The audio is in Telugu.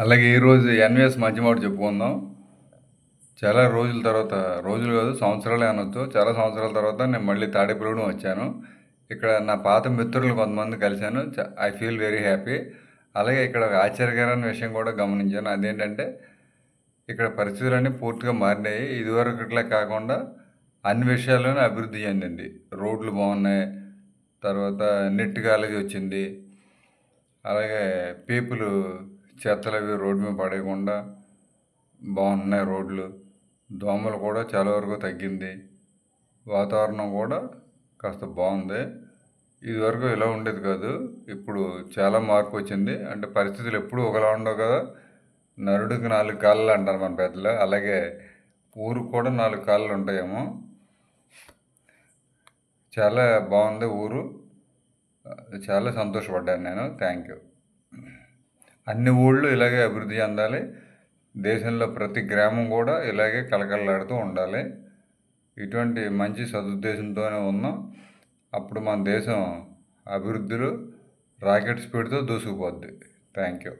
అలాగే ఈరోజు ఎన్విఎస్ మంచి మాట చెప్పుకుందాం. చాలా రోజుల తర్వాత, రోజులు కాదు సంవత్సరాలే అనొచ్చు. చాలా సంవత్సరాల తర్వాత నేను మళ్ళీ తాడేపల్లిగూడెం వచ్చాను. ఇక్కడ నా పాత మిత్రులను కొంతమంది కలిశాను. I feel very happy. అలాగే ఇక్కడ ఒక ఆశ్చర్యకరమైన విషయం కూడా గమనించాను. అదేంటంటే ఇక్కడ పరిస్థితులన్నీ పూర్తిగా మారినాయి. ఇదివరకు ఇట్లా కాకుండా అన్ని విషయాల్లోనూ అభివృద్ధి చెందింది. రోడ్లు బాగున్నాయి, తర్వాత నెట్ కాలేజీ వచ్చింది, అలాగే పీపుల్ చెత్తలు అవి రోడ్డు మీద పడేయకుండా బాగున్నాయి రోడ్లు. దోమలు కూడా చాలా వరకు తగ్గింది. వాతావరణం కూడా కాస్త బాగుంది. ఇదివరకు ఇలా ఉండేది కాదు, ఇప్పుడు చాలా మార్పు వచ్చింది. అంటే పరిస్థితులు ఎప్పుడూ ఒకలా ఉండవు కదా. నరుడికి 4 కాళ్ళు అంటారు మన పెద్దలు. అలాగే ఊరికి కూడా 4 కాళ్ళు ఉంటాయేమో. చాలా బాగుంది ఊరు. చాలా సంతోషపడ్డాను నేను. Thank you. అన్ని ఊళ్ళు ఇలాగే అభివృద్ధి చెందాలి. దేశంలో ప్రతి గ్రామం కూడా ఇలాగే కలకలలాడుతూ ఉండాలి. ఇటువంటి మంచి సదుద్దేశంతోనే ఉన్నాం. అప్పుడు మన దేశం అభివృద్ధిలో రాకెట్ స్పీడ్తో దూసుకుపోద్ది. Thank you.